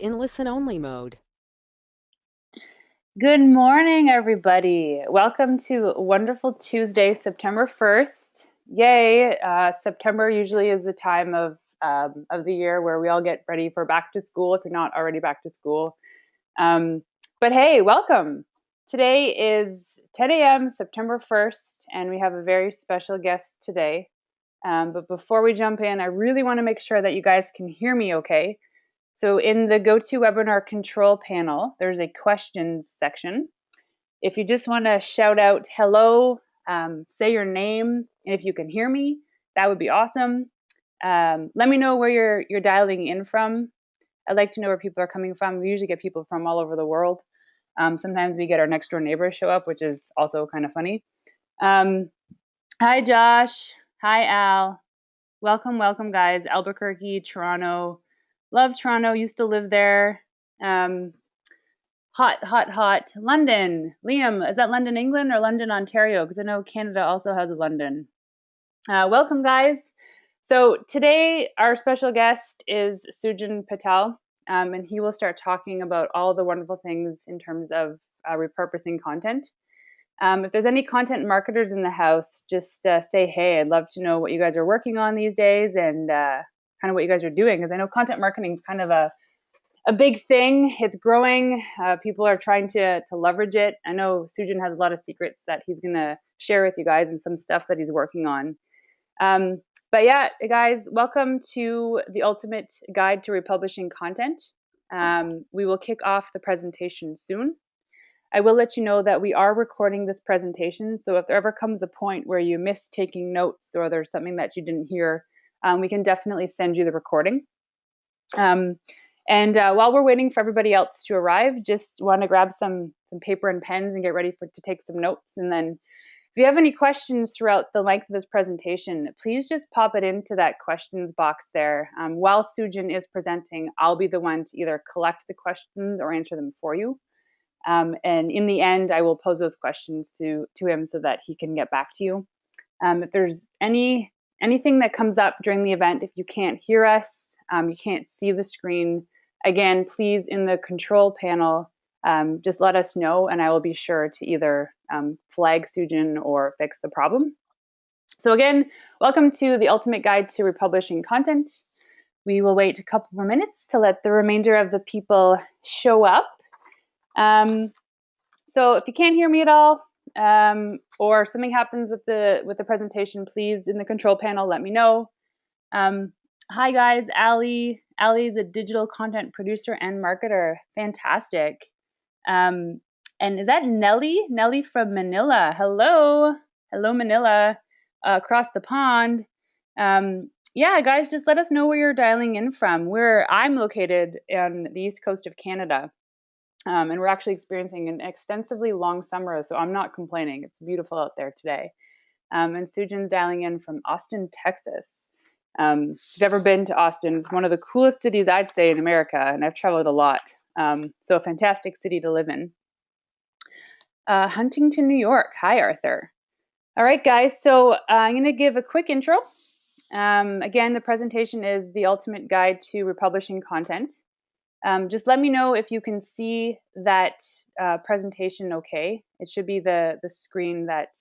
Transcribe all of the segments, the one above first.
in listen-only mode. Good morning, everybody. Welcome to Wonderful Tuesday, September 1st. Yay! September usually is the time of the year where we all get ready for back to school, if you're not already back to school. But hey, welcome. Today is 10 a.m., September 1st, and we have a very special guest today. But before we jump in, I really want to make sure that you guys can hear me okay. So in the GoToWebinar control panel, there's a questions section. If you just want to shout out hello, say your name, and if you can hear me, that would be awesome. Let me know where you're dialing in from. I'd like to know where people are coming from. We usually get people from all over the world. Sometimes we get our next door neighbors show up, which is also kind of funny. Hi, Josh. Hi, Al. Welcome, guys. Albuquerque, Toronto. Love Toronto. Used to live there. Hot. London. Liam, is that London, England or London, Ontario? Because I know Canada also has a London. Welcome, guys. So today our special guest is Sujan Patel, and he will start talking about all the wonderful things in terms of repurposing content. If there's any content marketers in the house, just say hey. I'd love to know what you guys are working on these days and kind of what you guys are doing, because I know content marketing is kind of a big thing. It's growing. People are trying to leverage it. I know Sujan has a lot of secrets that he's going to share with you guys and some stuff that he's working on. But yeah, guys, welcome to the ultimate guide to republishing content. We will kick off the presentation soon. I will let you know that we are recording this presentation, so if there ever comes a point where you miss taking notes or there's something that you didn't hear, we can definitely send you the recording. And while we're waiting for everybody else to arrive, just want to grab some paper and pens and get ready to take some notes. And then if you have any questions throughout the length of this presentation, please just pop it into that questions box there. While Sujan is presenting, I'll be the one to either collect the questions or answer them for you. And in the end, I will pose those questions to him so that he can get back to you. If there's anything that comes up during the event, if you can't hear us, you can't see the screen, again, please, in the control panel, just let us know, and I will be sure to either flag Sujan or fix the problem. So again, welcome to the Ultimate Guide to Republishing Content. We will wait a couple more minutes to let the remainder of the people show up. So if you can't hear me at all, or something happens with the presentation, please, in the control panel, let me know. Hi guys, Ali. Ali is a digital content producer and marketer. Fantastic. And is that Nelly? Nelly from Manila. Hello. Hello, Manila. Across the pond. Yeah, guys, just let us know where you're dialing in from. I'm located on the east coast of Canada. And we're actually experiencing an extensively long summer, so I'm not complaining. It's beautiful out there today. And Sujan's dialing in from Austin, Texas. If you've ever been to Austin, it's one of the coolest cities, I'd say, in America, and I've traveled a lot. So a fantastic city to live in. Huntington, New York. Hi, Arthur. All right, guys, so I'm going to give a quick intro. Again, the presentation is the Ultimate Guide to Republishing Content. Just let me know if you can see that presentation okay. It should be the screen that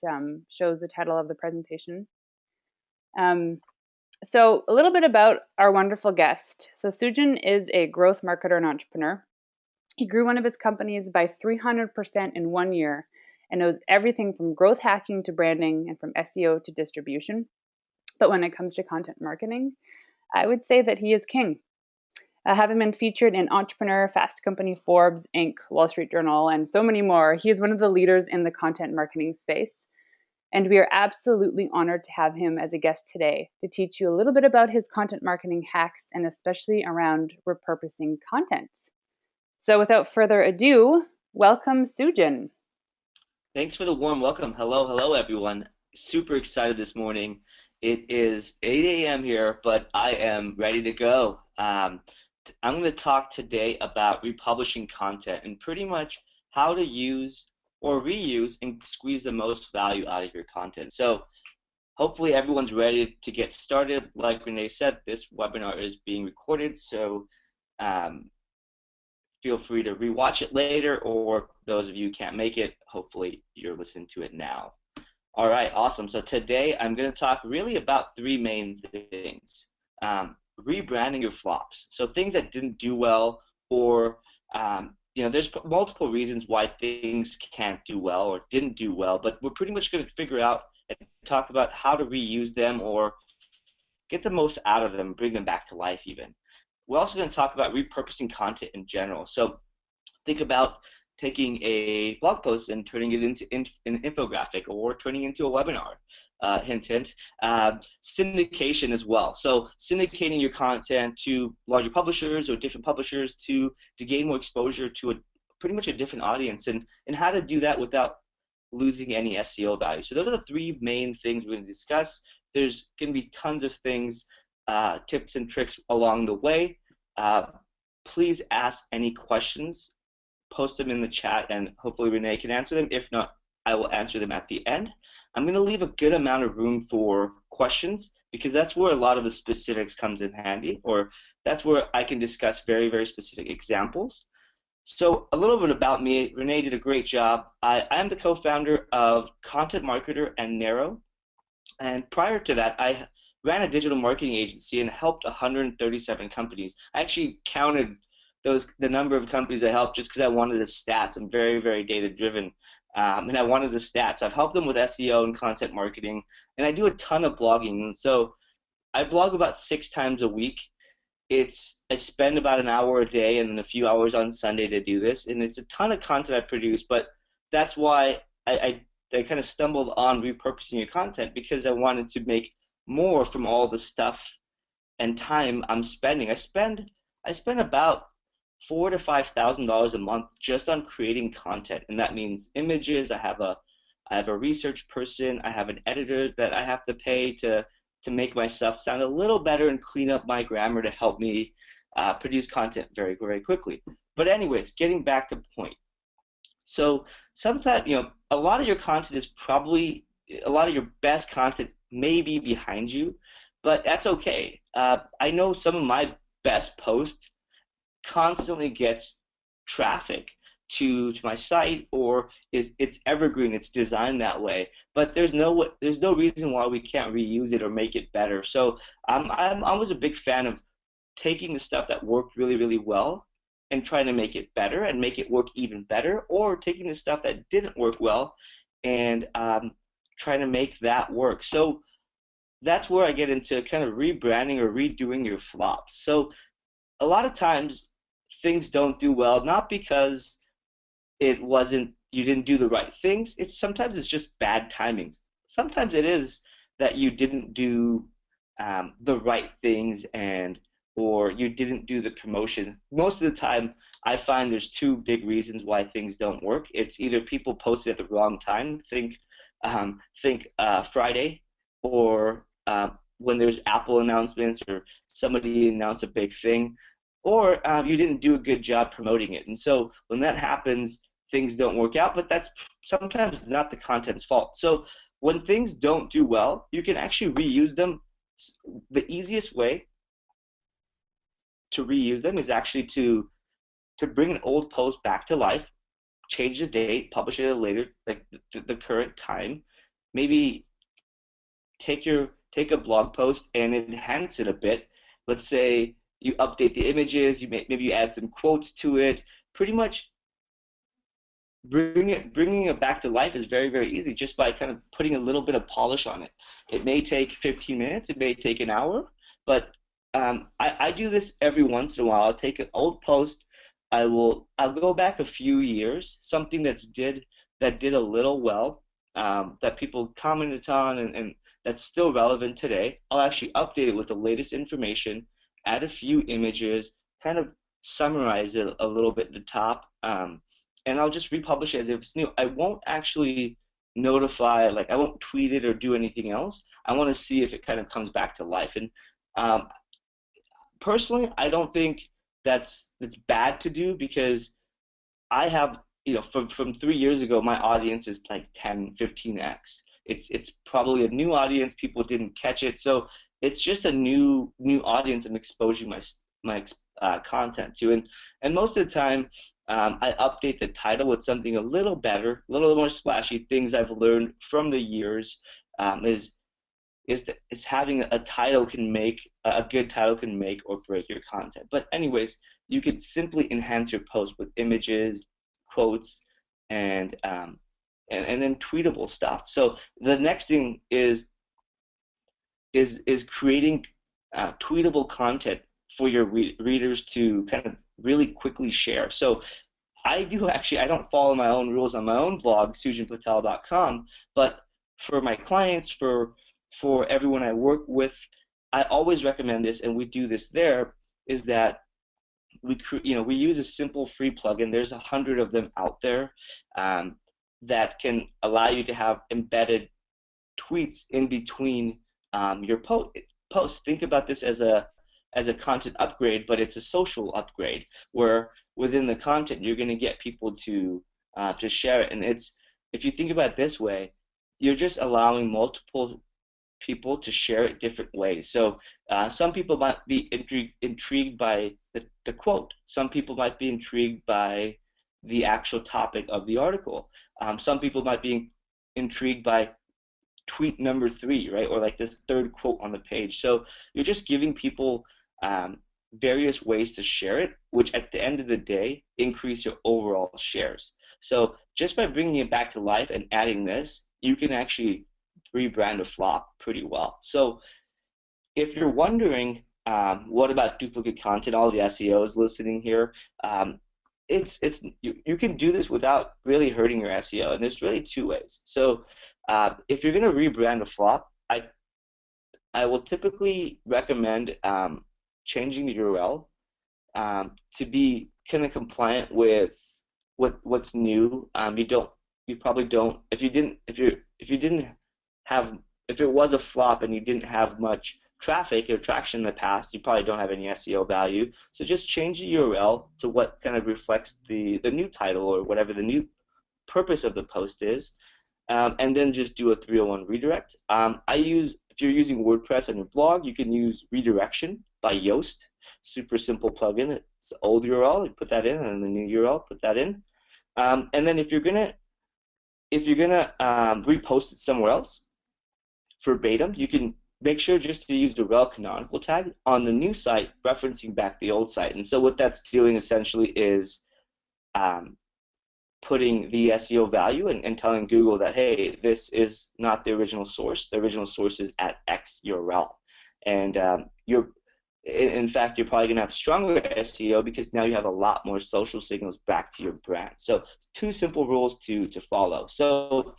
shows the title of the presentation. So a little bit about our wonderful guest. So Sujan is a growth marketer and entrepreneur. He grew one of his companies by 300% in 1 year and knows everything from growth hacking to branding and from SEO to distribution. But when it comes to content marketing, I would say that he is king. Having been featured in Entrepreneur, Fast Company, Forbes, Inc., Wall Street Journal, and so many more, he is one of the leaders in the content marketing space. And we are absolutely honored to have him as a guest today to teach you a little bit about his content marketing hacks and especially around repurposing content. So without further ado, welcome, Sujan. Thanks for the warm welcome. Hello, everyone. Super excited this morning. It is 8 a.m. here, but I am ready to go. I'm going to talk today about republishing content and pretty much how to use or reuse and squeeze the most value out of your content. So hopefully everyone's ready to get started. Like Renee said, this webinar is being recorded, so feel free to rewatch it later, or those of you who can't make it, hopefully you're listening to it now. All right, awesome. So today I'm going to talk really about three main things. Rebranding your flops. So things that didn't do well, or there's multiple reasons why things can't do well or didn't do well, but we're pretty much going to figure out and talk about how to reuse them or get the most out of them, bring them back to life even. We're also going to talk about repurposing content in general. So think about taking a blog post and turning it into an infographic or turning it into a webinar. Hint, hint. Syndication as well. So syndicating your content to larger publishers or different publishers to gain more exposure to pretty much a different audience, and how to do that without losing any SEO value. So those are the three main things we're going to discuss. There's going to be tons of things, tips and tricks along the way. Please ask any questions, post them in the chat, and hopefully Renee can answer them. If not, I will answer them at the end. I'm going to leave a good amount of room for questions because that's where a lot of the specifics comes in handy, or that's where I can discuss very, very specific examples. So a little bit about me. Renee did a great job. I am the co-founder of Content Marketer and Narrow, and prior to that, I ran a digital marketing agency and helped 137 companies. I actually counted the number of companies I helped just because I wanted the stats. I'm very, very data driven, and I wanted the stats. I've helped them with SEO and content marketing, and I do a ton of blogging. And so I blog about 6 times a week. I spend about an hour a day and then a few hours on Sunday to do this, and it's a ton of content I produce. But that's why I kind of stumbled on repurposing your content, because I wanted to make more from all the stuff and time I'm spending. I spend about $4,000 to $5,000 a month just on creating content, and that means images. I have a research person. I have an editor that I have to pay to make my stuff sound a little better and clean up my grammar to help me produce content very, very quickly. But anyways, getting back to the point. So sometimes, a lot of your content is probably, a lot of your best content may be behind you, but that's okay. I know some of my best posts constantly gets traffic to my site, or it's evergreen, it's designed that way, but there's no reason why we can't reuse it or make it better. So I'm always a big fan of taking the stuff that worked really, really well and trying to make it better and make it work even better, or taking the stuff that didn't work well and trying to make that work. So that's where I get into kind of rebranding or redoing your flops. So a lot of times things don't do well, not because you didn't do the right things. Sometimes it's just bad timings. Sometimes it is that you didn't do the right things, or you didn't do the promotion. Most of the time, I find there's two big reasons why things don't work. It's either people posted at the wrong time, think Friday, or when there's Apple announcements or somebody announced a big thing, or you didn't do a good job promoting it. And so when that happens, things don't work out, but that's sometimes not the content's fault. So when things don't do well, you can actually reuse them. The easiest way to reuse them is actually to bring an old post back to life, change the date, publish it at a later, like the current time. Maybe take a blog post and enhance it a bit. Let's say you update the images, maybe you add some quotes to it. Pretty much bringing it back to life is very, very easy just by kind of putting a little bit of polish on it. It may take 15 minutes, it may take an hour, but I do this every once in a while. I'll take an old post, I'll go back a few years, something that did a little well, that people commented on, and that's still relevant today. I'll actually update it with the latest information, add a few images, kind of summarize it a little bit at the top, and I'll just republish it as if it's new. I won't actually notify, like I won't tweet it or do anything else. I want to see if it kind of comes back to life. And personally, I don't think that's bad to do, because I have, from 3 years ago, my audience is like 10, 15x. It's probably a new audience. People didn't catch it, so it's just a new audience I'm exposing content to. And most of the time, I update the title with something a little better, a little more splashy. Things I've learned from the years is having a title can make a good title can make or break your content. But anyways, you could simply enhance your post with images, quotes, and and then tweetable stuff. So the next thing is creating tweetable content for your readers to kind of really quickly share. So I don't follow my own rules on my own blog, sujanpatel.com, but for my clients, for everyone I work with, I always recommend this, and we do this there, is that we use a simple free plugin. There's 100 of them out there that can allow you to have embedded tweets in between your posts. Think about this as a content upgrade, but it's a social upgrade where within the content you're going to get people to share it. And if you think about it this way, you're just allowing multiple people to share it different ways. So some people might be intrigued by the quote. Some people might be intrigued by the actual topic of the article. Some people might be intrigued by tweet number 3, right? Or like this third quote on the page. So you're just giving people various ways to share it, which at the end of the day increase your overall shares. So just by bringing it back to life and adding this, you can actually rebrand a flop pretty well. So if you're wondering what about duplicate content, all the SEOs listening here, you can do this without really hurting your SEO, and there's really 2 ways. So if you're going to rebrand a flop, I will typically recommend changing the URL to be kind of compliant with what's new. You probably don't, if it was a flop and you didn't have much traffic or traction in the past, you probably don't have any SEO value. So just change the URL to what kind of reflects the new title or whatever the new purpose of the post is, and then just do a 301 redirect. If you're using WordPress on your blog, you can use Redirection by Yoast. Super simple plugin. It's an old URL, you put that in, and then the new URL, put that in. And then if you're gonna repost it somewhere else verbatim, you can make sure just to use the rel canonical tag on the new site, referencing back the old site. And so what that's doing essentially is putting the SEO value and telling Google that, hey, this is not the original source. The original source is at X URL. And in fact, you're probably going to have stronger SEO because now you have a lot more social signals back to your brand. So 2 simple rules to follow. So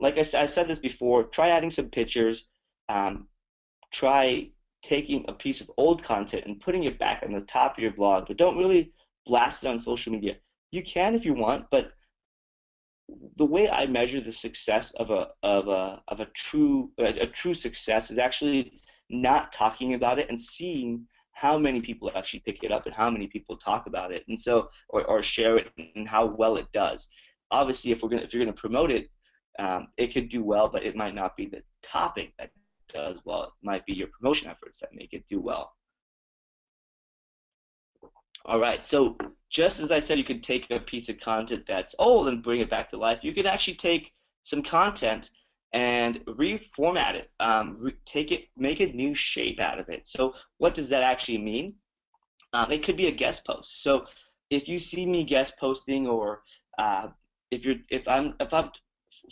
like I said this before, try adding some pictures. Try taking a piece of old content and putting it back on the top of your blog, but don't really blast it on social media. You can if you want, but the way I measure the success of a true success is actually not talking about it and seeing how many people actually pick it up and how many people talk about it, and so or share it and how well it does. Obviously, if you're gonna promote it, it could do well, but it might not be the topic that does well. It might be your promotion efforts that make it do well. All right, so just as I said, you could take a piece of content that's old and bring it back to life. You could actually take some content and reformat it, make a new shape out of it. So what does that actually mean? It could be a guest post. So if you see me guest posting, or if I'm,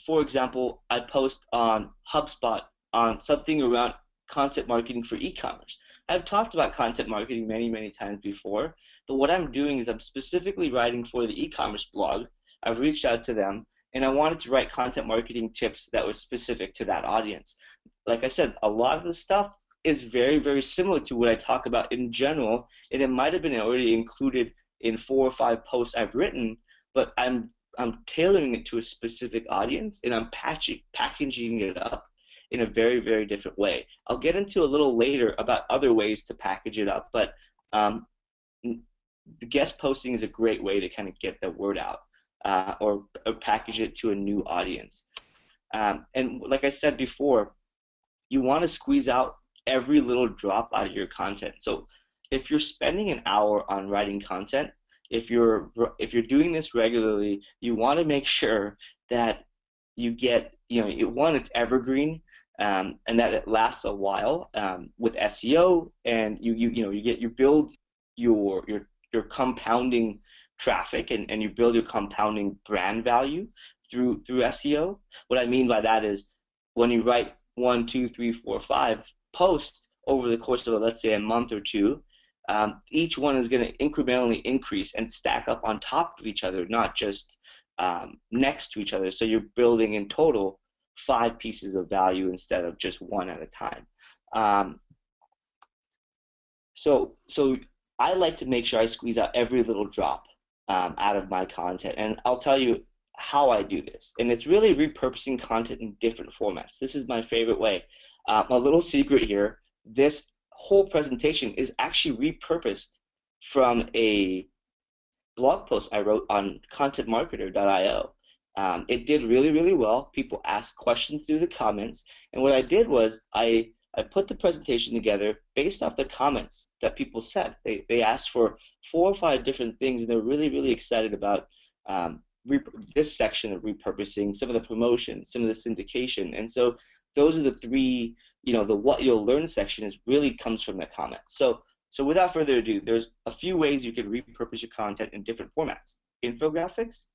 for example, I post on HubSpot on something around content marketing for e-commerce. I've talked about content marketing many, many times before, but what I'm doing is I'm specifically writing for the e-commerce blog. I've reached out to them, and I wanted to write content marketing tips that were specific to that audience. Like I said, a lot of the stuff is very, very similar to what I talk about in general, and it might have been already included in 4 or 5 posts I've written, but I'm tailoring it to a specific audience, and I'm packaging it up in a very, very different way. I'll get into a little later about other ways to package it up, but the guest posting is a great way to kind of get the word out or package it to a new audience. And like I said before, you want to squeeze out every little drop out of your content. So if you're spending an hour on writing content, if you're doing this regularly, you want to make sure that you get, one, it's evergreen, and that it lasts a while, with SEO, and you build your compounding traffic, and you build your compounding brand value through SEO. What I mean by that is when you write one, two, three, four, five posts over the course of, let's say, a month or two, each one is going to incrementally increase and stack up on top of each other, not just next to each other. So you're building in total 5 pieces of value instead of just one at a time. So I like to make sure I squeeze out every little drop out of my content, and I'll tell you how I do this. And it's really repurposing content in different formats. This is my favorite way. A little secret here: this whole presentation is actually repurposed from a blog post I wrote on contentmarketer.io. It did really, really well. People asked questions through the comments, and what I did was I put the presentation together based off the comments that people said. They asked for 4 or 5 different things, and they're really, really excited about this section of repurposing, some of the promotion, some of the syndication. And so those are the 3, the what you'll learn section is really comes from the comments. So without further ado, there's a few ways you can repurpose your content in different formats: infographics,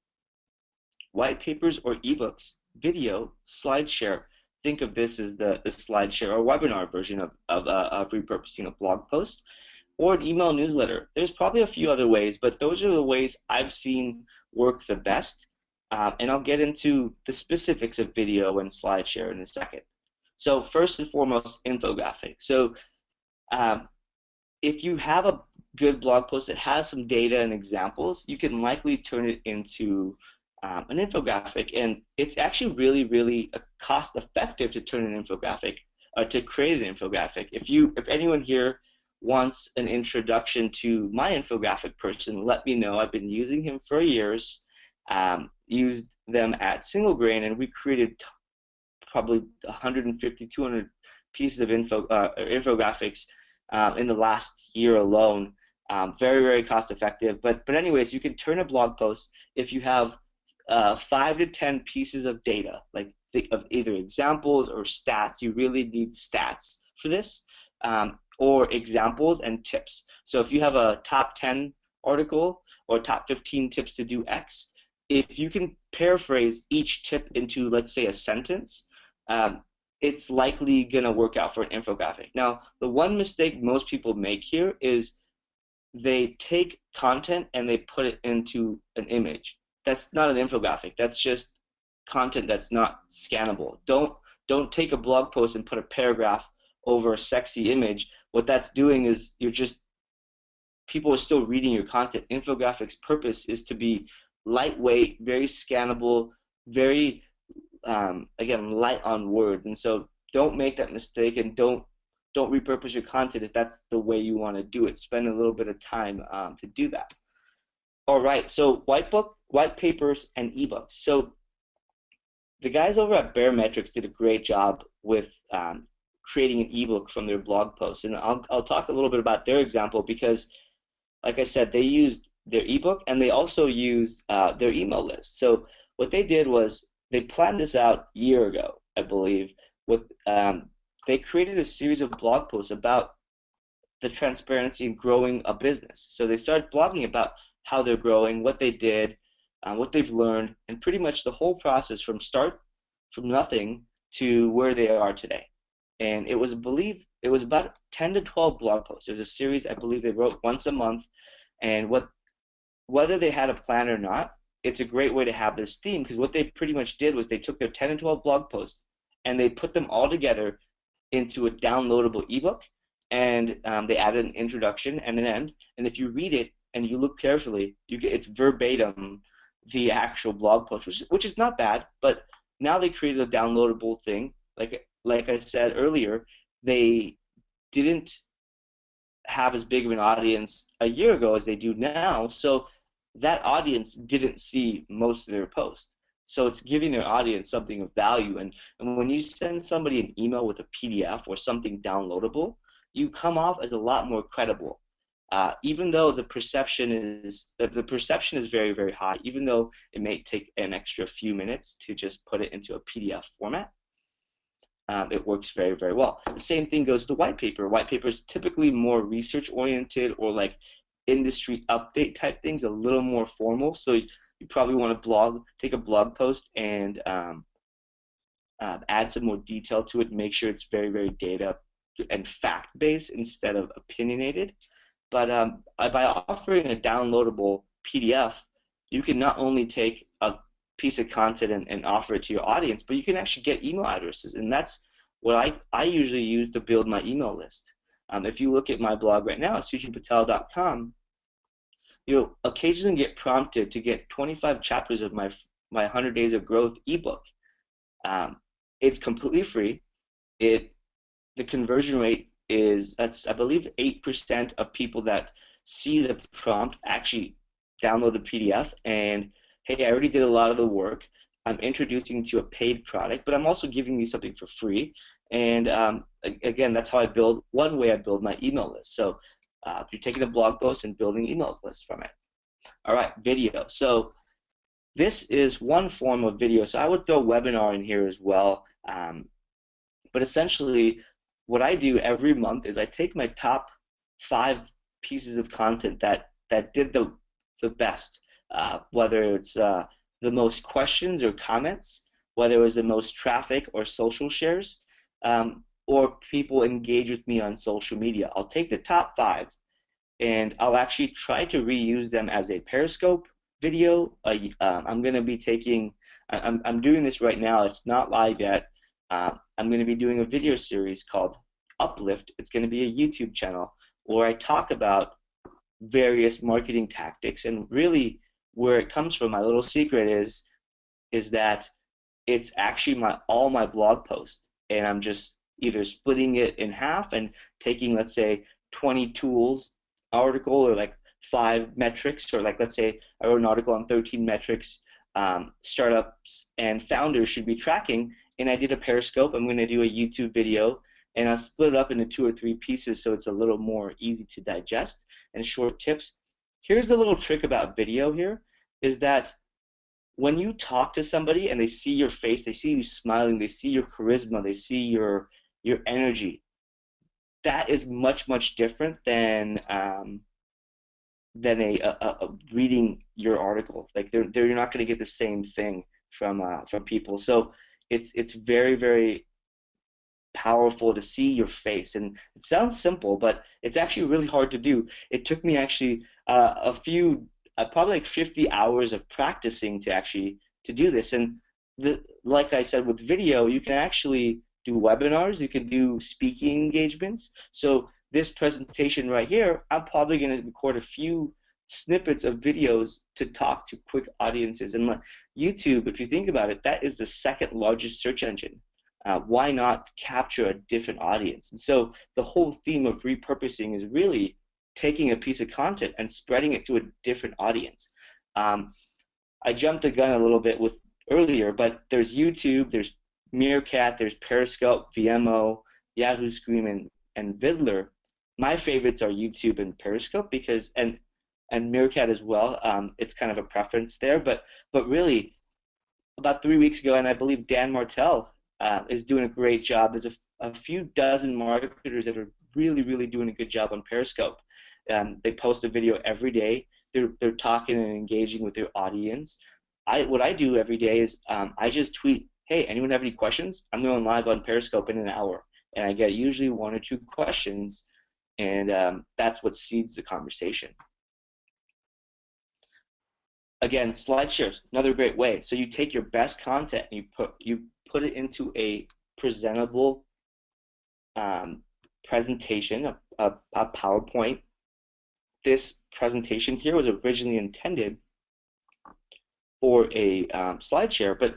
white papers or ebooks, video, SlideShare. Think of this as the SlideShare or webinar version of repurposing a blog post, or an email newsletter. There's probably a few other ways, but those are the ways I've seen work the best. And I'll get into the specifics of video and SlideShare in a second. So first and foremost, infographic. So if you have a good blog post that has some data and examples, you can likely turn it into an infographic. And it's actually really, really cost effective to turn an infographic, or to create an infographic. If anyone here wants an introduction to my infographic person, let me know. I've been using him for years, used them at Single Grain, and we created probably 150, 200 pieces of infographics in the last year alone. Very, very cost effective. But anyways, you can turn a blog post if you have 5 to 10 pieces of data, like of either examples or stats. You really need stats for this, or examples and tips. So if you have a top 10 article or top 15 tips to do X, if you can paraphrase each tip into, let's say, a sentence, it's likely going to work out for an infographic. Now, the one mistake most people make here is they take content and they put it into an image. That's not an infographic. That's just content that's not scannable. Don't take a blog post and put a paragraph over a sexy image. What that's doing is people are still reading your content. Infographics' purpose is to be lightweight, very scannable, very again, light on words. And so don't make that mistake, and don't repurpose your content if that's the way you want to do it. Spend a little bit of time to do that. All right, so white papers, and ebooks. So the guys over at Barometrics did a great job with creating an ebook from their blog post, and I'll talk a little bit about their example because, like I said, they used their ebook and they also used their email list. So what they did was they planned this out a year ago, I believe. They created a series of blog posts about the transparency in growing a business. So they started blogging about how they're growing, what they did, what they've learned, and pretty much the whole process from nothing to where they are today. And it was, I believe, it was about 10 to 12 blog posts. It was a series I believe they wrote once a month, and whether they had a plan or not, it's a great way to have this theme, because what they pretty much did was they took their 10 and 12 blog posts and they put them all together into a downloadable ebook, and they added an introduction and an end. And if you read it and you look carefully, it's verbatim the actual blog post, which is not bad. But now they created a downloadable thing. Like I said earlier, they didn't have as big of an audience a year ago as they do now, so that audience didn't see most of their posts. So it's giving their audience something of value. And when you send somebody an email with a PDF or something downloadable, you come off as a lot more credible. Even though the perception is very, very high, even though it may take an extra few minutes to just put it into a PDF format, it works very, very well. The same thing goes to white paper. White paper is typically more research oriented or like industry update type things, a little more formal. So you probably want to take a blog post and add some more detail to it, make sure it's very, very data and fact based instead of opinionated. But by offering a downloadable PDF, you can not only take a piece of content and offer it to your audience, but you can actually get email addresses. And that's what I usually use to build my email list. If you look at my blog right now at sujipatel.com, you'll occasionally get prompted to get 25 chapters of my 100 Days of Growth ebook. It's completely free. The conversion rate that's I believe 8% of people that see the prompt actually download the PDF and hey, I already did a lot of the work. I'm introducing you to a paid product, but I'm also giving you something for free. And again, that's how one way I build my email list. So you're taking a blog post and building email list from it. All right, video. So this is one form of video. So I would throw webinar in here as well. But essentially, what I do every month is I take my top 5 pieces of content that did the best, whether it's the most questions or comments, whether it was the most traffic or social shares, or people engage with me on social media. I'll take the top 5 and I'll actually try to reuse them as a Periscope video. I'm going to be I'm doing this right now. It's not live yet. I'm going to be doing a video series called Uplift. It's going to be a YouTube channel where I talk about various marketing tactics, and really where it comes from, my little secret is that it's actually all my blog posts, and I'm just either splitting it in half and taking, let's say, 20 tools article or like 5 metrics, or like let's say I wrote an article on 13 metrics startups and founders should be tracking, and I did a Periscope. I'm going to do a YouTube video, and I'll split it up into 2 or 3 pieces so it's a little more easy to digest and short tips. Here's the little trick about video here, is that when you talk to somebody and they see your face, they see you smiling, they see your charisma, they see your energy, that is much, much different than reading your article. Like you're not going to get the same thing from people. So it's very, very powerful to see your face, and it sounds simple, but it's actually really hard to do. It took me actually probably like 50 hours of practicing to do this. And like I said, with video, you can actually do webinars, you can do speaking engagements. So this presentation right here, I'm probably going to record a few snippets of videos to talk to quick audiences. And YouTube, if you think about it, that is the second largest search engine. Why not capture a different audience? And so the whole theme of repurposing is really taking a piece of content and spreading it to a different audience. I jumped the gun a little bit with earlier, but there's YouTube, there's Meerkat, there's Periscope, VMO, Yahoo Scream, and Vidler. My favorites are YouTube and Periscope because and Meerkat as well. It's kind of a preference there, but really about 3 weeks ago, and I believe Dan Martell is doing a great job. There's a few dozen marketers that are really, really doing a good job on Periscope. They post a video every day. They're talking and engaging with their audience. What I do every day is I just tweet, hey, anyone have any questions? I'm going live on Periscope in an hour. And I get usually 1 or 2 questions, and that's what seeds the conversation. Again, SlideShares, another great way. So you take your best content and you put it into a presentable presentation, a PowerPoint. This presentation here was originally intended for a SlideShare, but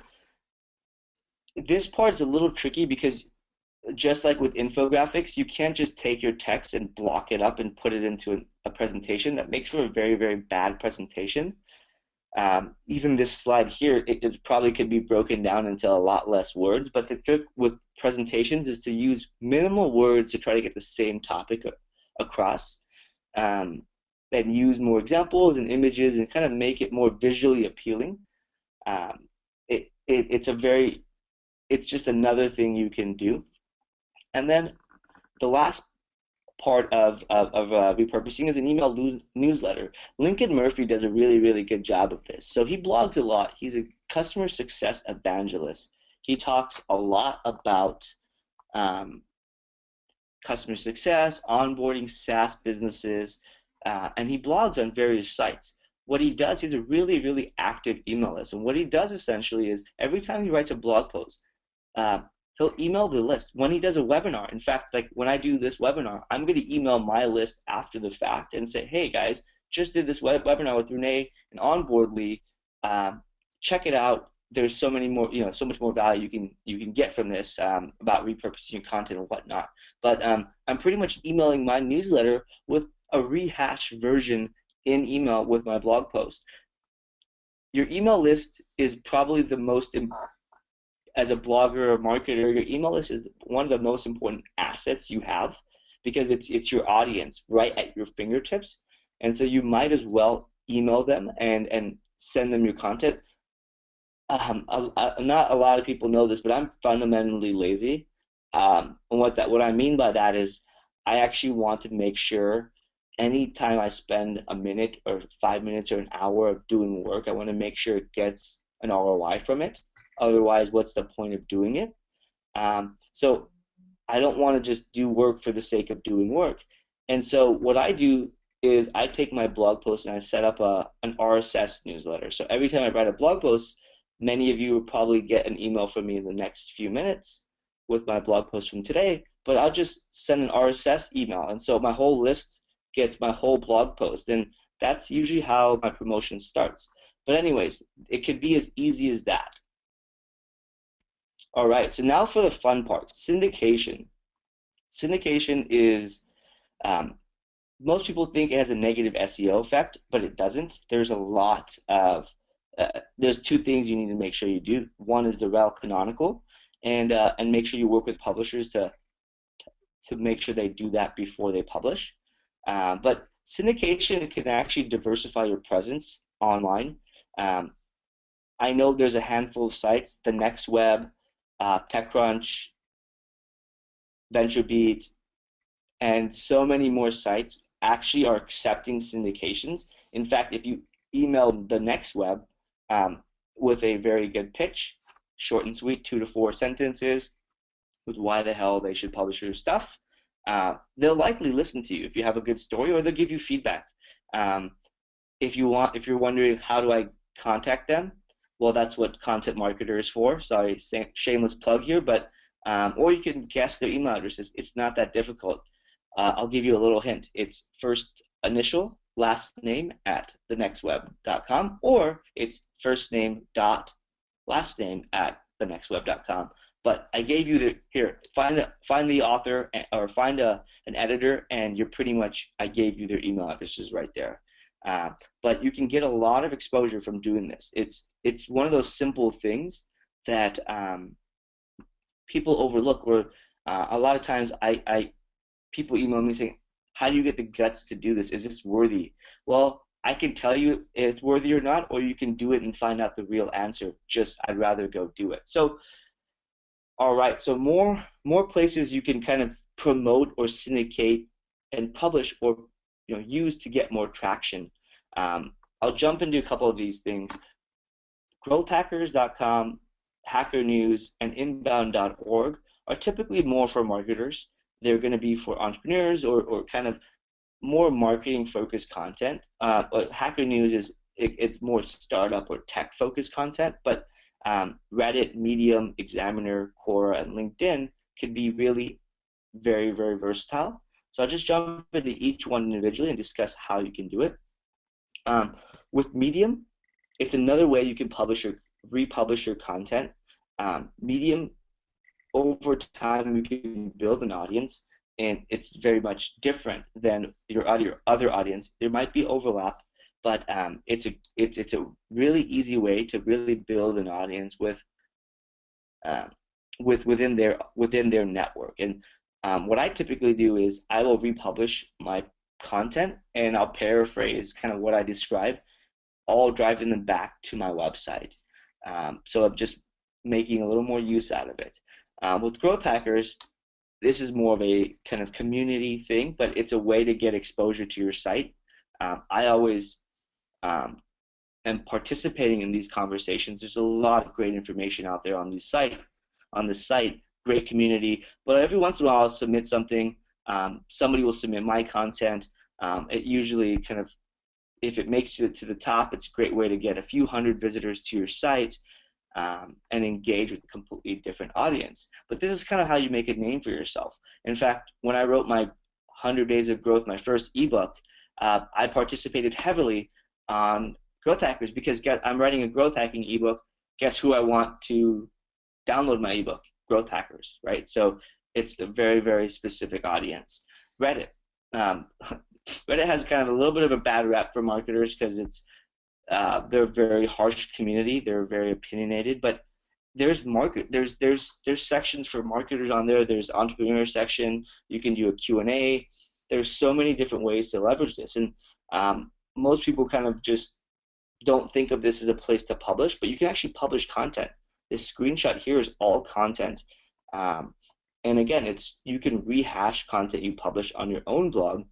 this part is a little tricky because just like with infographics, you can't just take your text and block it up and put it into a presentation. That makes for a very, very bad presentation. Even this slide here, it probably could be broken down into a lot less words, but the trick with presentations is to use minimal words to try to get the same topic across, um, and use more examples and images and kind of make it more visually appealing. Um, it's a very, it's just another thing you can do. And then the last part of repurposing is an email newsletter. Lincoln Murphy does a really, really good job of this. So he blogs a lot. He's a customer success evangelist. He talks a lot about um, customer success, onboarding SaaS businesses, and he blogs on various sites. What he does, he's a really, really active email list. And what he does essentially is every time he writes a blog post, uh, he'll email the list when he does a webinar. In fact, like when I do this webinar, I'm going to email my list after the fact and say, hey guys, just did this webinar with Renee and Onboardly. Check it out. There's so many more, so much more value you can get from this, about repurposing your content and whatnot. But I'm pretty much emailing my newsletter with a rehashed version in email with my blog post. Your email list is probably the most as a blogger or marketer, your email list is one of the most important assets you have because it's your audience right at your fingertips. And so you might as well email them and send them your content. Not a lot of people know this, but I'm fundamentally lazy. And what I mean by that is I actually want to make sure anytime I spend a minute or 5 minutes or an hour of doing work, I want to make sure it gets an ROI from it. Otherwise, what's the point of doing it? So I don't want to just do work for the sake of doing work. And so what I do is I take my blog post and I set up an RSS newsletter. So every time I write a blog post, many of you will probably get an email from me in the next few minutes with my blog post from today, but I'll just send an RSS email. And so my whole list gets my whole blog post. And that's usually how my promotion starts. But anyways, it could be as easy as that. All right, so now for the fun part, syndication. Syndication is, most people think it has a negative SEO effect, but it doesn't. There's a lot of, there's two things you need to make sure you do. One is the rel canonical, and make sure you work with publishers to make sure they do that before they publish. But syndication can actually diversify your presence online. I know there's a handful of sites, the Next Web, TechCrunch, VentureBeat, and so many more sites actually are accepting syndications. In fact, if you email the Next Web with a very good pitch, short and sweet, 2 to 4 sentences, with why the hell they should publish your stuff, they'll likely listen to you if you have a good story, or they'll give you feedback. If you're wondering how do I contact them, well, that's what content marketer is for. Sorry, shameless plug here, but or you can guess their email addresses. It's not that difficult. I'll give you a little hint. It's first initial, last name at thenextweb.com, or it's first name dot last name at thenextweb.com. But I gave you here. Find the author or find an editor, and you're pretty much, I gave you their email addresses right there. But you can get a lot of exposure from doing this. It's one of those simple things that people overlook. Where a lot of times people email me saying, "How do you get the guts to do this? Is this worthy?" Well, I can tell you if it's worthy or not, or you can do it and find out the real answer. Just I'd rather go do it. So, all right. So more places you can kind of promote or syndicate and publish or use to get more traction. I'll jump into a couple of these things. Growthhackers.com, Hacker News, and Inbound.org are typically more for marketers. They're going to be for entrepreneurs or kind of more marketing-focused content. But Hacker News it's more startup or tech-focused content. But Reddit, Medium, Examiner, Quora, and LinkedIn could be really very, very versatile. So I'll just jump into each one individually and discuss how you can do it. With Medium, it's another way you can republish your content. Medium, over time, you can build an audience, and it's very much different than your other audience. There might be overlap, but it's a really easy way to really build an audience um, within their network. And what I typically do is I will republish my content and I'll paraphrase kind of what I describe, all driving them back to my website. So I'm just making a little more use out of it. With growth hackers, this is more of a kind of community thing, but it's a way to get exposure to your site. I always um, am participating in these conversations. There's a lot of great information out there on the site, great community. But every once in a while, I'll submit something. Somebody will submit my content. It usually kind of, if it makes it to the top, it's a great way to get a few hundred visitors to your site and engage with a completely different audience. But this is kind of how you make a name for yourself. In fact, when I wrote my 100 Days of Growth, my first ebook, I participated heavily on growth hackers because I'm writing a growth hacking ebook. Guess who I want to download my ebook? Growth hackers, right? So it's a very, very specific audience. Reddit. Um, Reddit has kind of a little bit of a bad rep for marketers because they're a very harsh community. They're very opinionated, but there's sections for marketers on there. There's entrepreneur section. You can do a Q&A. There's so many different ways to leverage this, and most people kind of just don't think of this as a place to publish, but you can actually publish content. This screenshot here is all content, and again, you can rehash content you publish on your own blog,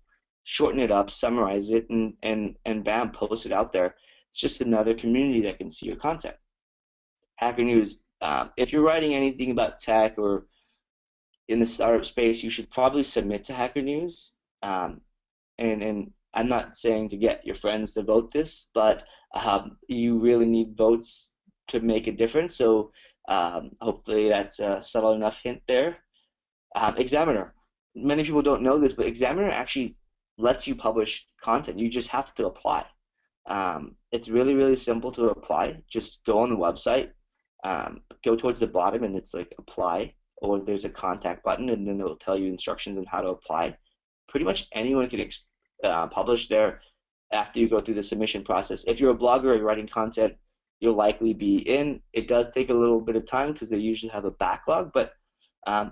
shorten it up, summarize it, and bam, post it out there. It's just another community that can see your content. Hacker News. If you're writing anything about tech or in the startup space, you should probably submit to Hacker News. And I'm not saying to get your friends to vote this, but you really need votes to make a difference. So hopefully that's a subtle enough hint there. Examiner. Many people don't know this, but Examiner actually lets you publish content. You just have to apply. It's really, really simple to apply. Just go on the website, go towards the bottom, and it's like apply, or there's a contact button, and then it will tell you instructions on how to apply. Pretty much anyone can publish there after you go through the submission process. If you're a blogger or you're writing content, you'll likely be in. It does take a little bit of time because they usually have a backlog, but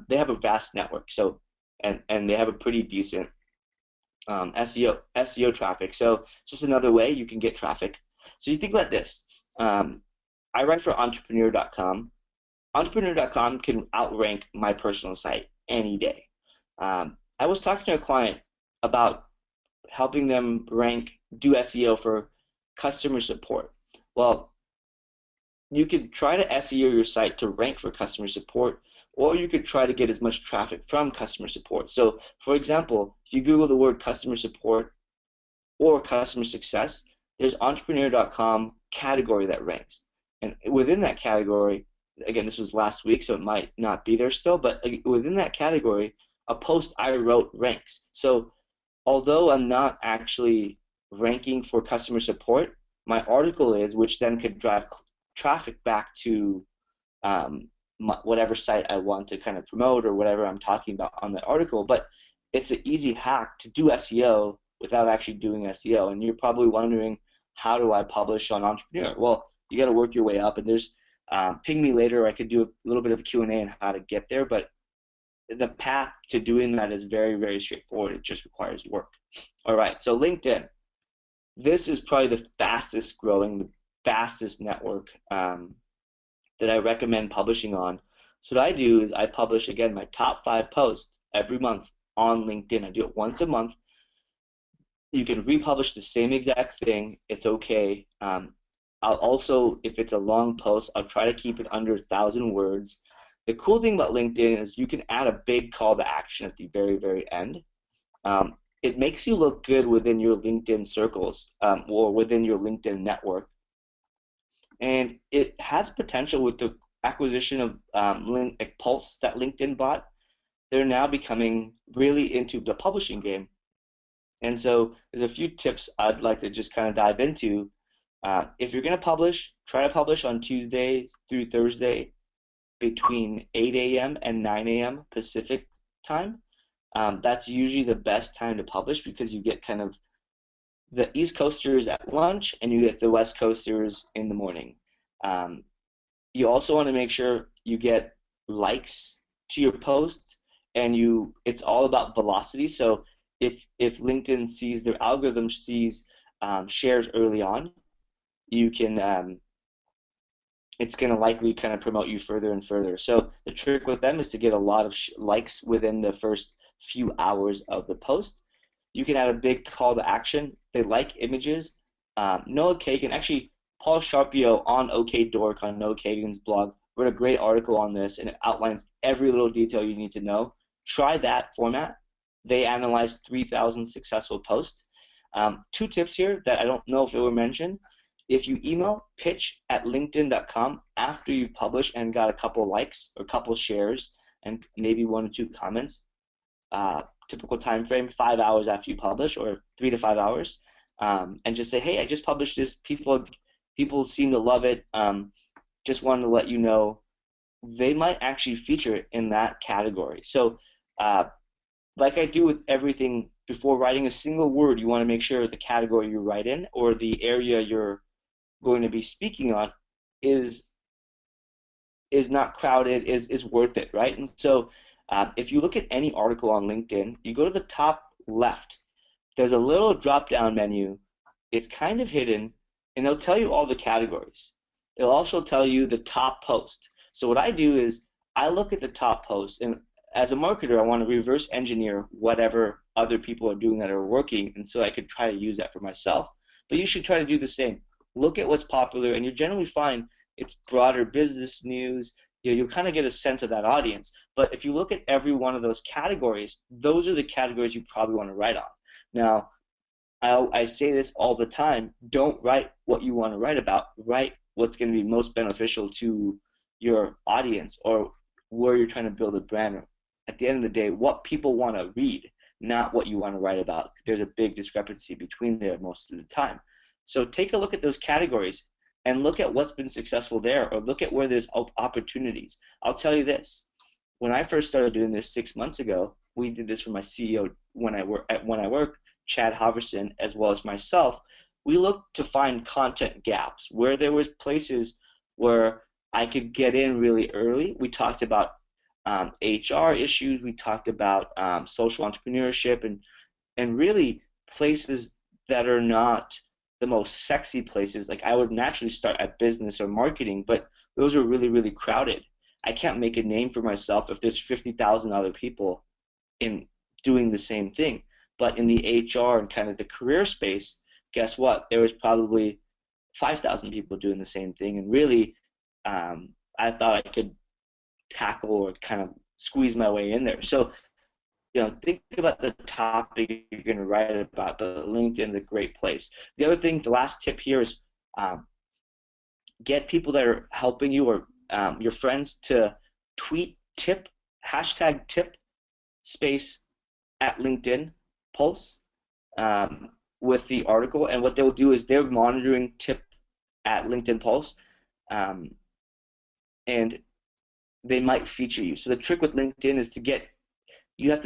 they have a vast network. So and they have a pretty decent SEO traffic. So it's just another way you can get traffic. So you think about this. I write for entrepreneur.com. Entrepreneur.com can outrank my personal site any day. I was talking to a client about helping them do SEO for customer support. Well, you could try to SEO your site to rank for customer support, or you could try to get as much traffic from customer support. So, for example, if you Google the word customer support or customer success, there's entrepreneur.com category that ranks. And within that category, again, this was last week, so it might not be there still, but within that category, a post I wrote ranks. So although I'm not actually ranking for customer support, my article is, which then could drive traffic back to whatever site I want to kind of promote or whatever I'm talking about on that article. But it's an easy hack to do SEO without actually doing SEO. And you're probably wondering, how do I publish on Entrepreneur? Well, you got to work your way up, and there's ping me later. I could do a little bit of a Q&A on how to get there, but the path to doing that is very, very straightforward. It just requires work. All right, so LinkedIn. This is probably the fastest growing, the fastest network that I recommend publishing on. So what I do is I publish, again, my top 5 posts every month on LinkedIn. I do it once a month. You can republish the same exact thing. It's okay. I'll also, if it's a long post, I'll try to keep it under 1,000 words. The cool thing about LinkedIn is you can add a big call to action at the very, very end. It makes you look good within your LinkedIn circles or within your LinkedIn network. And it has potential with the acquisition of Pulse that LinkedIn bought. They're now becoming really into the publishing game. And so there's a few tips I'd like to just kind of dive into. If you're going to publish, try to publish on Tuesday through Thursday between 8 a.m. and 9 a.m. Pacific time. That's usually the best time to publish because you get kind of the East Coasters at lunch and you get the West Coasters in the morning. Um, you also want to make sure you get likes to your post, and it's all about velocity. So if LinkedIn sees their algorithm sees shares early on, you can it's going to likely kind of promote you further and further. So the trick with them is to get a lot of likes within the first few hours of the post. You can add a big call to action. They like images. Noah Kagan, actually, Paul Sharpio on OKDork on Noah Kagan's blog wrote a great article on this, and it outlines every little detail you need to know. Try that format. They analyzed 3,000 successful posts. Two tips here that I don't know if it were mentioned. If you email pitch@linkedin.com after you've published and got a couple likes or a couple shares and maybe one or two comments, typical time frame, 5 hours after you publish, or 3 to 5 hours, and just say, hey, I just published this. People seem to love it. Just wanted to let you know. They might actually feature it in that category. So, like I do with everything, before writing a single word, you want to make sure the category you write in or the area you're going to be speaking on is not crowded, is worth it, right? And so if you look at any article on LinkedIn, you go to the top left, there's a little drop down menu. It's kind of hidden, and it'll tell you all the categories. It'll also tell you the top post. So what I do is I look at the top post, and as a marketer, I want to reverse engineer whatever other people are doing that are working, and so I could try to use that for myself. But you should try to do the same. Look at what's popular, and you generally find it's broader business news. You'll kind of get a sense of that audience. But if you look at every one of those categories, those are the categories you probably want to write on. Now, I say this all the time, don't write what you want to write about. Write what's going to be most beneficial to your audience or where you're trying to build a brand. At the end of the day, what people want to read, not what you want to write about. There's a big discrepancy between there most of the time. So take a look at those categories and look at what's been successful there, or look at where there's opportunities. I'll tell you this. When I first started doing this 6 months ago, we did this for my CEO when I worked, Chad Hoverson, as well as myself. We looked to find content gaps where there was places where I could get in really early. We talked about HR issues. We talked about social entrepreneurship and really places that are not the most sexy places. Like I would naturally start at business or marketing, but those are really, really crowded. I can't make a name for myself if there's 50,000 other people in doing the same thing. But in the HR and kind of the career space, guess what? There was probably 5,000 people doing the same thing, and really, I thought I could tackle or kind of squeeze my way in there. So, think about the topic you're going to write about, but LinkedIn's a great place. The other thing, the last tip here is get people that are helping you or your friends to tweet tip, hashtag tip space at LinkedIn Pulse with the article. And what they'll do is they're monitoring tip at LinkedIn Pulse, and they might feature you. So the trick with LinkedIn is they have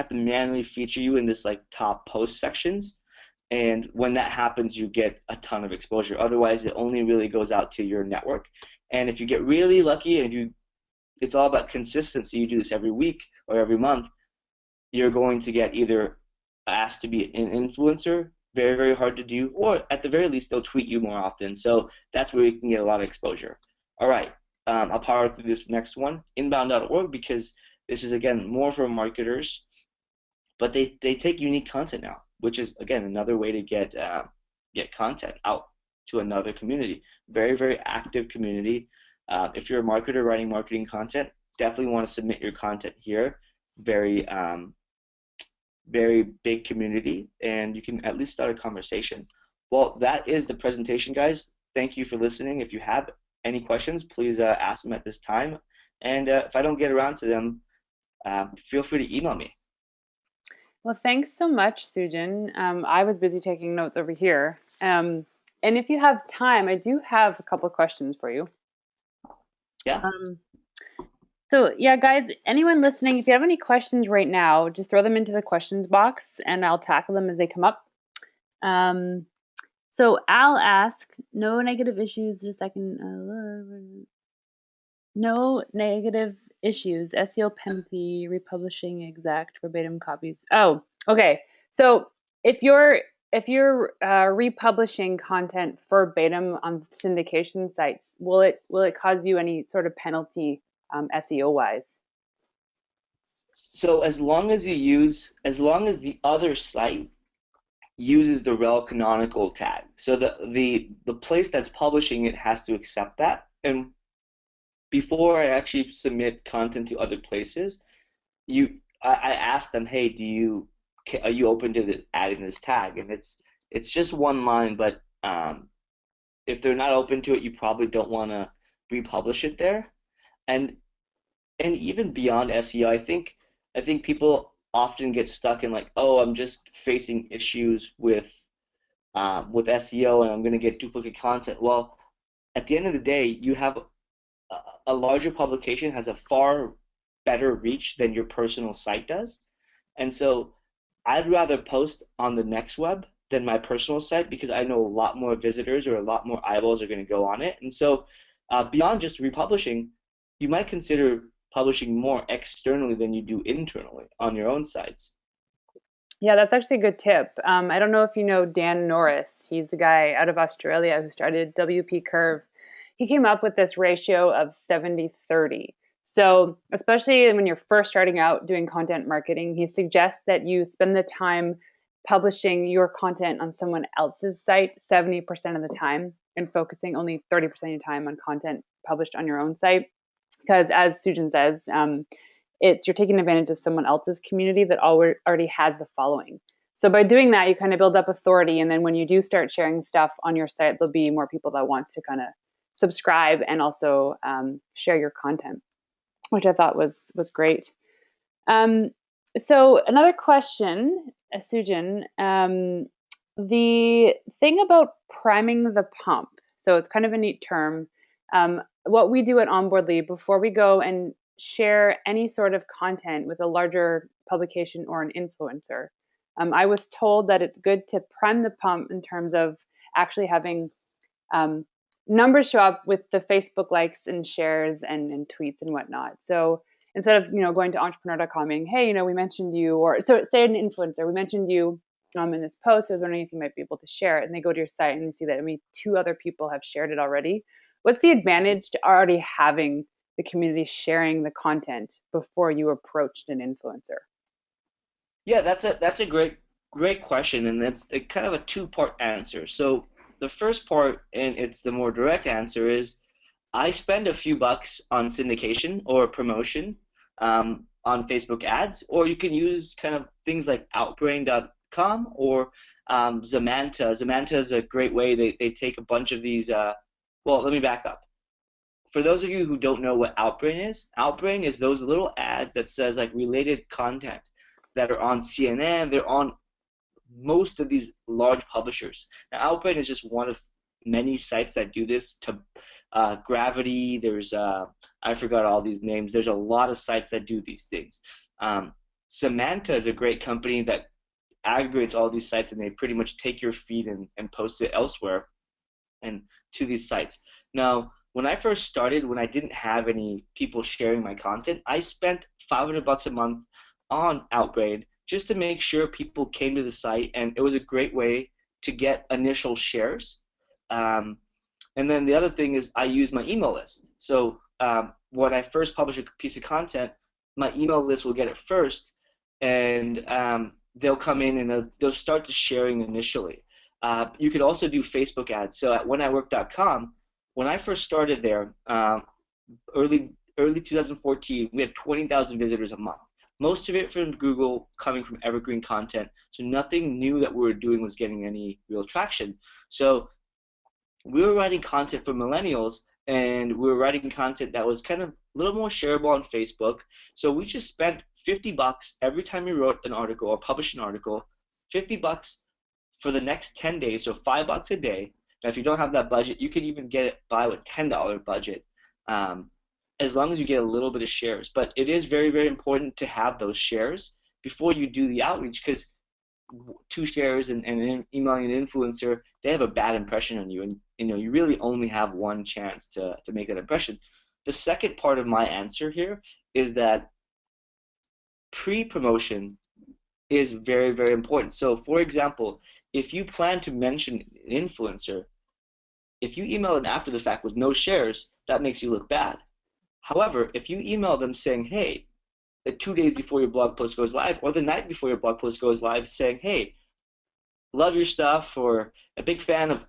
to manually feature you in this like top post sections, and when that happens, you get a ton of exposure. Otherwise, it only really goes out to your network. And if you get really lucky, and it's all about consistency. You do this every week or every month, you're going to get either asked to be an influencer, very, very hard to do, or at the very least, they'll tweet you more often. So that's where you can get a lot of exposure. All right, I'll power through this next one, inbound.org, because this is, again, more for marketers, but they take unique content now, which is, again, another way to get content out to another community. Very, very active community. If you're a marketer writing marketing content, definitely want to submit your content here. Very, very big community, and you can at least start a conversation. Well, that is the presentation, guys. Thank you for listening. If you have any questions, please ask them at this time. And if I don't get around to them, feel free to email me. Well, thanks so much, Sujin. I was busy taking notes over here. And if you have time, I do have a couple of questions for you. Yeah. So yeah, guys, anyone listening, if you have any questions right now, just throw them into the questions box and I'll tackle them as they come up. Um, so Al asked, no negative issues. Just a second. No negative issues. SEO penalty, republishing exact verbatim copies. Oh, okay. So if you're republishing content verbatim on syndication sites, will it cause you any sort of penalty SEO wise? So as long as the other site uses the rel canonical tag, so the place that's publishing it has to accept that. And before I actually submit content to other places, I ask them, hey, are you open to adding this tag? And it's just one line, but if they're not open to it, you probably don't want to republish it there. And and even beyond SEO, I think people often get stuck in like, oh, I'm just facing issues with SEO and I'm going to get duplicate content. Well, at the end of the day, you have a larger publication has a far better reach than your personal site does. And so I'd rather post on the next web than my personal site because I know a lot more visitors or a lot more eyeballs are going to go on it. And so beyond just republishing, you might consider publishing more externally than you do internally on your own sites. Yeah, that's actually a good tip. I don't know if you know Dan Norris. He's the guy out of Australia who started WP Curve. He came up with this ratio of 70/30. So, especially when you're first starting out doing content marketing, he suggests that you spend the time publishing your content on someone else's site 70% of the time and focusing only 30% of your time on content published on your own site. Because, as Sujin says, it's you're taking advantage of someone else's community that already has the following. So by doing that, you kind of build up authority, and then when you do start sharing stuff on your site, there'll be more people that want to kind of subscribe and also share your content, which I thought was great. Um, so another question, Sujin, the thing about priming the pump. So it's kind of a neat term. What we do at Onboardly before we go and share any sort of content with a larger publication or an influencer, I was told that it's good to prime the pump in terms of actually having um, numbers show up with the Facebook likes and shares and tweets and whatnot. So instead of going to entrepreneur.com and hey, we mentioned you, or so say an influencer, we mentioned you in this post. I was wondering if you might be able to share it, and they go to your site and you see that two other people have shared it already. What's the advantage to already having the community sharing the content before you approached an influencer? Yeah, that's a great question, and that's a kind of a two-part answer. So the first part, and it's the more direct answer, is I spend a few bucks on syndication or promotion on Facebook ads, or you can use kind of things like Outbrain.com or Zamanta. Zamanta is a great way. They take a bunch of these. Well, let me back up. For those of you who don't know what Outbrain is those little ads that says like related content that are on CNN. They're on most of these large publishers. Now, Outbrain is just one of many sites that do this. To Gravity, there's I forgot all these names. There's a lot of sites that do these things. Samantha is a great company that aggregates all these sites, and they pretty much take your feed and post it elsewhere and to these sites. Now, when I first started, when I didn't have any people sharing my content, I spent $500 a month on Outbrain just to make sure people came to the site, and it was a great way to get initial shares. Um, and then the other thing is I use my email list. So when I first publish a piece of content, my email list will get it first, and they'll come in and they'll start the sharing initially. You could also do Facebook ads. So at wheniwork.com, when I first started there, early 2014, we had 20,000 visitors a month. Most of it from Google, coming from Evergreen content. So nothing new that we were doing was getting any real traction. So we were writing content for millennials, and we were writing content that was kind of a little more shareable on Facebook. So we just spent $50 every time we wrote an article or published an article, $50 for the next 10 days, so $5 a day. Now, if you don't have that budget, you can even get it by with $10 budget, as long as you get a little bit of shares. But it is very, very important to have those shares before you do the outreach, because two shares and emailing an influencer, they have a bad impression on you, and you really only have one chance to make that impression. The second part of my answer here is that pre-promotion is very, very important. So, for example, if you plan to mention an influencer, if you email them after the fact with no shares, that makes you look bad. However, if you email them saying, hey, 2 days before your blog post goes live, or the night before your blog post goes live, saying, hey, love your stuff, or a big fan of,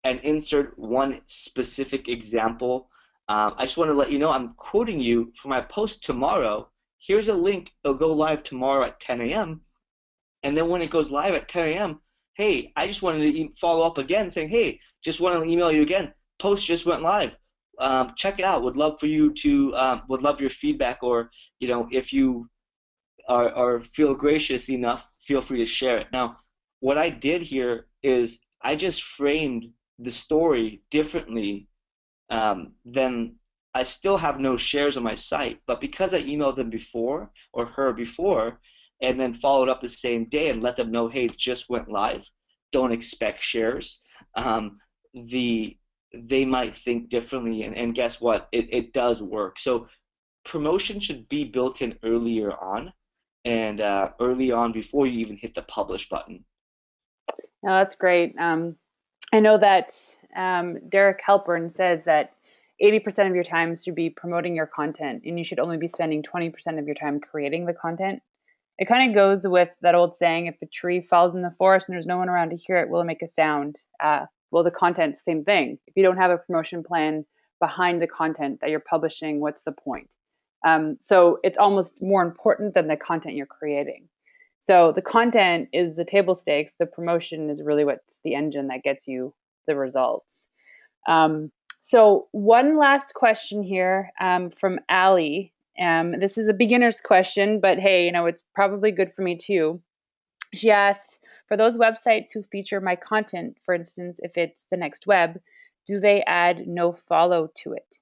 and insert one specific example. I just want to let you know I'm quoting you for my post tomorrow. Here's a link. It'll go live tomorrow at 10 a.m. And then when it goes live at 10 a.m., hey, I just wanted to follow up again saying, hey, just wanted to email you again. Post just went live. Check it out. Would love for you to, would love your feedback, or, if you are feel gracious enough, feel free to share it. Now, what I did here is I just framed the story differently, then I still have no shares on my site. But because I emailed them before, or her before, and then followed up the same day and let them know, hey, it just went live, don't expect shares, they might think differently. And guess what? It does work. So promotion should be built in earlier on, and early on before you even hit the publish button. No, that's great. I know that Derek Halpern says that 80% of your time should be promoting your content, and you should only be spending 20% of your time creating the content. It kind of goes with that old saying, if a tree falls in the forest and there's no one around to hear it, will it make a sound? Well, the content, same thing. If you don't have a promotion plan behind the content that you're publishing, what's the point? So it's almost more important than the content you're creating. So the content is the table stakes. The promotion is really what's the engine that gets you the results. Um, so one last question here from Ali. This is a beginner's question, but hey, it's probably good for me too. She asked, for those websites who feature my content, for instance, if it's the next web, do they add no follow to it?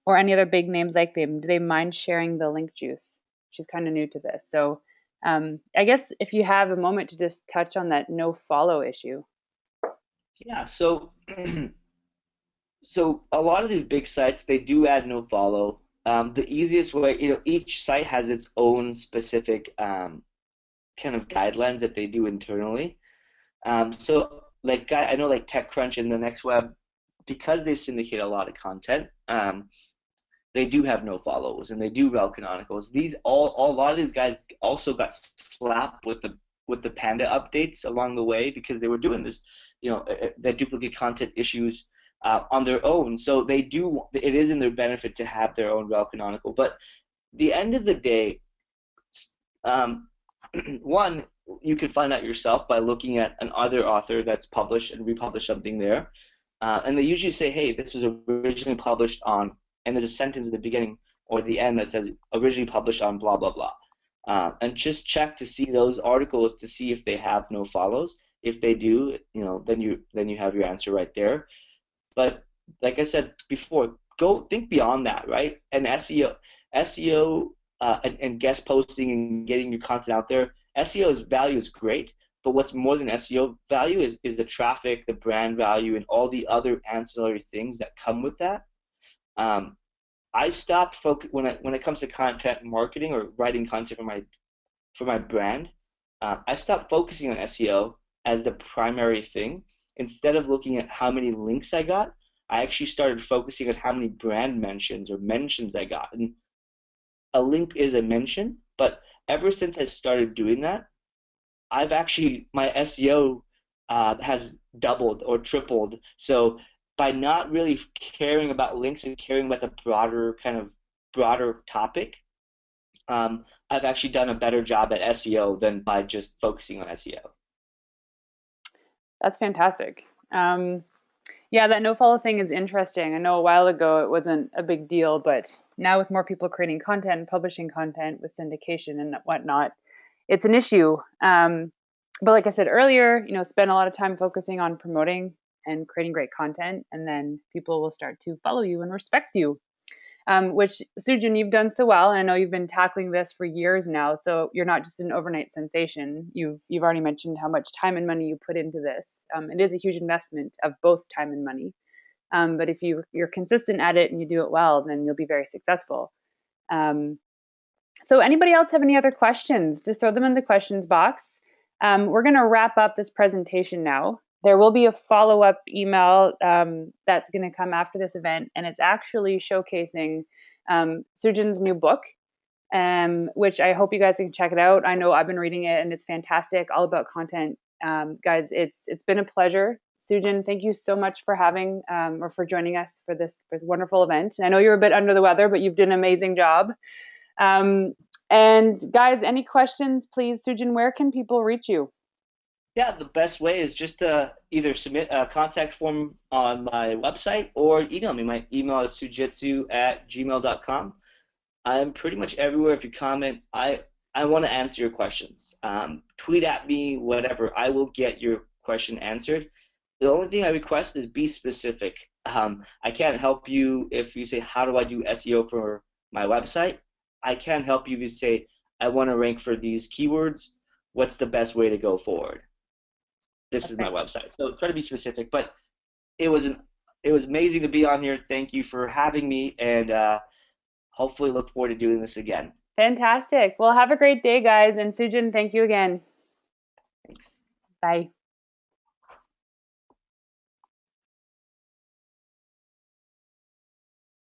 Or any other big names like them? Do they mind sharing the link juice? She's kind of new to this. So I guess if you have a moment to just touch on that no follow issue. Yeah, so so a lot of these big sites, they do add no follow. The easiest way, each site has its own specific kind of guidelines that they do internally. So like I know like TechCrunch and the Next Web, because they syndicate a lot of content, they do have no follows and they do rel canonicals. These all a lot of these guys also got slapped with the Panda updates along the way because they were doing this, the duplicate content issues on their own. So they do. It is in their benefit to have their own rel canonical. But the end of the day, um, one, you can find out yourself by looking at an other author that's published and republished something there. And they usually say, hey, this was originally published on, and there's a sentence at the beginning or the end that says originally published on blah, blah, blah. And just check to see those articles to see if they have no follows. If they do, then you have your answer right there. But like I said before, go think beyond that, right? And SEO, and guest posting and getting your content out there. SEO's value is great, but what's more than SEO value is the traffic, the brand value, and all the other ancillary things that come with that. I stopped when it comes to content marketing or writing content for my brand. I stopped focusing on SEO as the primary thing. Instead of looking at how many links I got, I actually started focusing on how many brand mentions or mentions I got. And a link is a mention, but ever since I started doing that, my SEO has doubled or tripled. So by not really caring about links and caring about the broader topic, I've actually done a better job at SEO than by just focusing on SEO. That's fantastic. Yeah, that no follow thing is interesting. I know a while ago it wasn't a big deal, but now with more people creating content and publishing content with syndication and whatnot, it's an issue. But like I said earlier, spend a lot of time focusing on promoting and creating great content, and then people will start to follow you and respect you. which Sujin, you've done so well, and I know you've been tackling this for years now. So you're not just an overnight sensation. You've already mentioned how much time and money you put into this. It is a huge investment of both time and money. But if you're consistent at it and you do it well, then you'll be very successful. Um, so anybody else have any other questions? Just throw them in the questions box. We're going to wrap up this presentation now. There will be a follow-up email that's going to come after this event, and it's actually showcasing Sujin's new book, which I hope you guys can check it out. I know I've been reading it, and it's fantastic, all about content. Guys, it's been a pleasure. Sujin, thank you so much for having or for joining us for this wonderful event. And I know you're a bit under the weather, but you've done an amazing job. And guys, any questions, please? Sujin, where can people reach you? Yeah, the best way is just to either submit a contact form on my website or email me. My email is sujitsu@gmail.com. I'm pretty much everywhere. If you comment, I want to answer your questions. Tweet at me, whatever. I will get your question answered. The only thing I request is be specific. I can't help you if you say, how do I do SEO for my website? I can't help you if you say, I want to rank for these keywords. What's the best way to go forward? This is my Okay. website. So try to be specific. But it was amazing to be on here. Thank you for having me, and hopefully look forward to doing this again. Fantastic. Well, have a great day, guys. And Sujin, thank you again. Thanks. Bye.